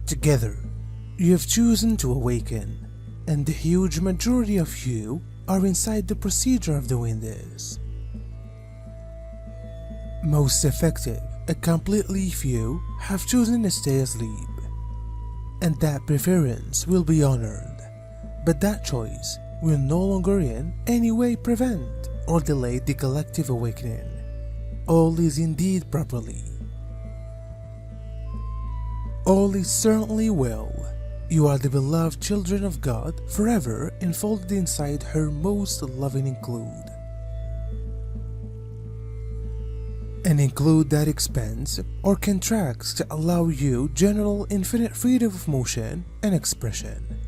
Together, you have chosen to awaken, and the huge majority of you are inside the procedure of doing this. Most effective, a completely few have chosen to stay asleep, and that preference will be honored, but that choice will no longer in any way prevent or delay the collective awakening. All is indeed properly. All is certainly well. You are the beloved children of God, forever enfolded inside her most loving include. An include that expands or contracts to allow you general infinite freedom of motion and expression,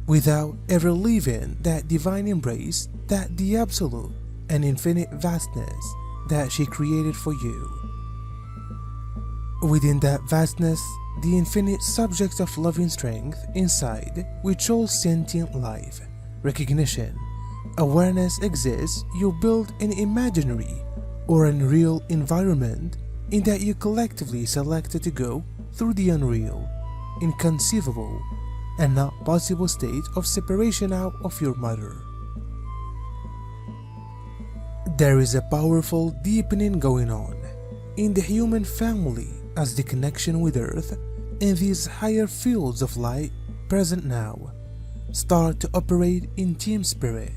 without ever leaving that divine embrace, that the absolute and infinite vastness that she created for you. Within that vastness, the infinite subject of loving strength inside which all sentient life, recognition, awareness exists, you build an imaginary or unreal environment in that you collectively selected to go through the unreal, inconceivable, and not possible state of separation out of your mother. There is a powerful deepening going on in the human family as the connection with Earth and these higher fields of light present now start to operate in team spirit,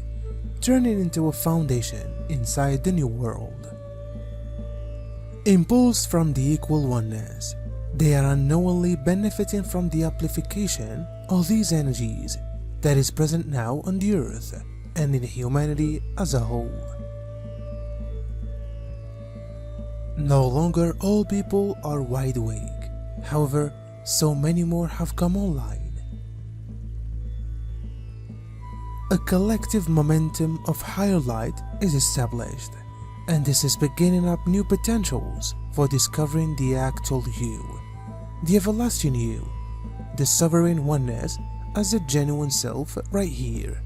turning into a foundation inside the new world. Impulsed from the equal oneness, they are unknowingly benefiting from the amplification of these energies that is present now on the Earth and in humanity as a whole. No longer all people are wide awake, however, so many more have come online. A collective momentum of higher light is established, and this is beginning up new potentials for discovering the actual you, the everlasting you, the sovereign oneness as a genuine self right here.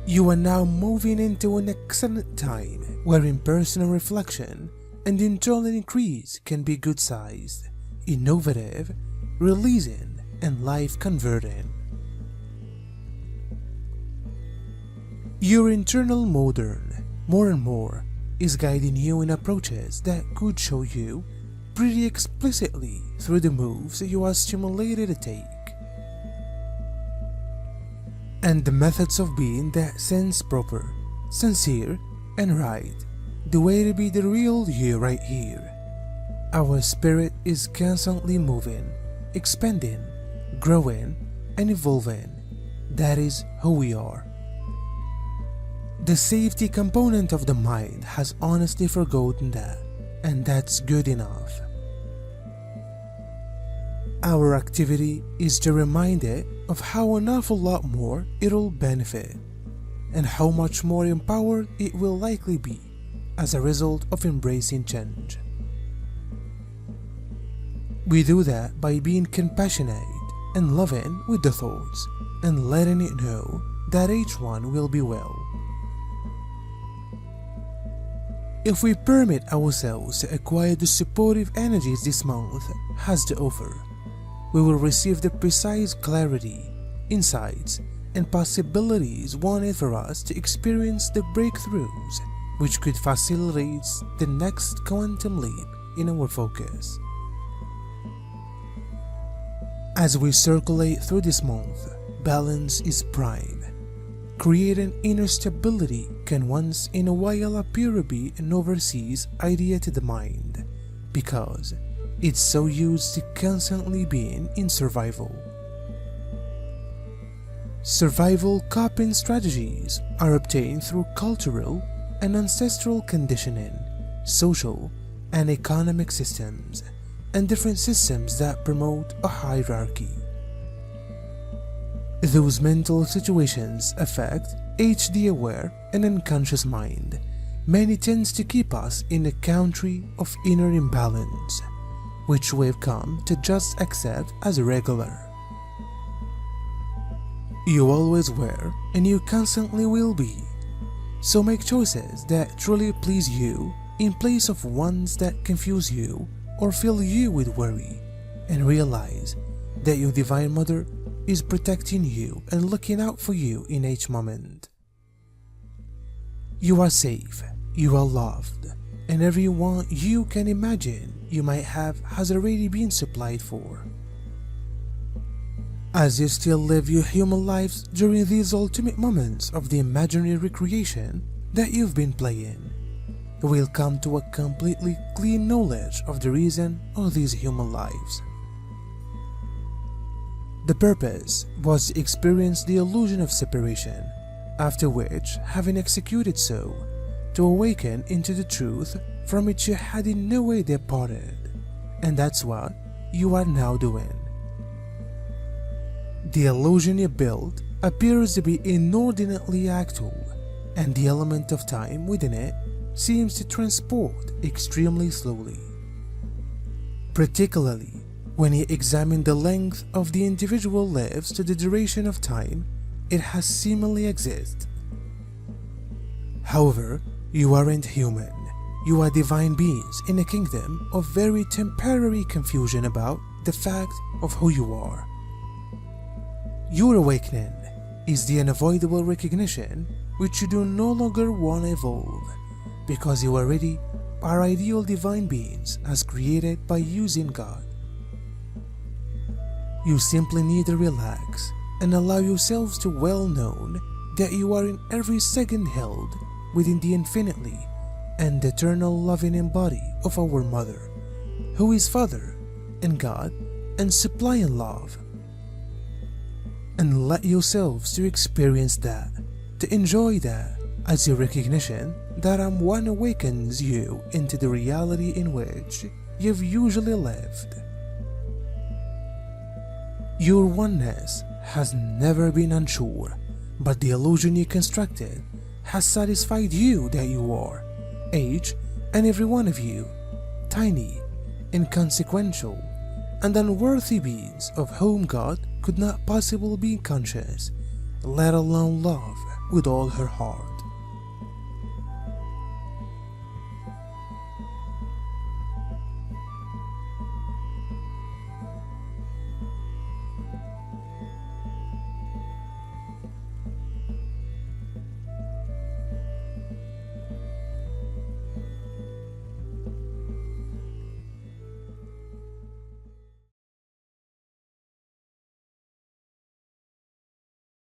You are now moving into an excellent time wherein personal reflection and internal increase can be good-sized, innovative, releasing, and life-converting. Your internal modern, more and more, is guiding you in approaches that could show you pretty explicitly through the moves you are stimulated to take, and the methods of being that sense proper, sincere, and right, the way to be the real you right here. Our spirit is constantly moving, expanding, growing, and evolving. That is who we are. The safety component of the mind has honestly forgotten that, and that's good enough. Our activity is to remind it of how an awful lot more it'll benefit, and how much more empowered it will likely be as a result of embracing change. We do that by being compassionate and loving with the thoughts, and letting it know that each one will be well. If we permit ourselves to acquire the supportive energies this month has to offer, we will receive the precise clarity, insights, and possibilities wanted for us to experience the breakthroughs which could facilitate the next quantum leap in our focus. As we circulate through this month, balance is prime. Creating inner stability can once in a while appear to be an overseas idea to the mind, because it's so used to constantly being in survival. Survival coping strategies are obtained through cultural and ancestral conditioning, social and economic systems, and different systems that promote a hierarchy. Those mental situations affect HD aware and unconscious mind. Many tends to keep us in a country of inner imbalance, which we've come to just accept as regular. You always were, and you constantly will be. So make choices that truly please you in place of ones that confuse you or fill you with worry, and realize that your Divine Mother is protecting you and looking out for you in each moment. You are safe, you are loved, and every want you can imagine you might have has already been supplied for. As you still live your human lives during these ultimate moments of the imaginary recreation that you've been playing, you will come to a completely clean knowledge of the reason of these human lives. The purpose was to experience the illusion of separation, after which, having executed so, to awaken into the truth from which you had in no way departed, and that's what you are now doing. The illusion you built appears to be inordinately actual, and the element of time within it seems to transport extremely slowly. Particularly when you examine the length of the individual lives to the duration of time it has seemingly existed. However, you aren't human. You are divine beings in a kingdom of very temporary confusion about the fact of who you are. Your awakening is the unavoidable recognition which you do no longer want to evolve, because you already are ideal divine beings as created by using God. You simply need to relax and allow yourselves to well know that you are in every second held within the infinitely and eternal loving embody of our Mother, who is Father and God and supplying love. And let yourselves to experience that, to enjoy that, as your recognition that one awakens you into the reality in which you've usually lived. Your oneness has never been unsure, but the illusion you constructed has satisfied you that you are, each and every one of you, tiny, inconsequential, and unworthy beings of whom God could not possibly be conscious, let alone love with all her heart.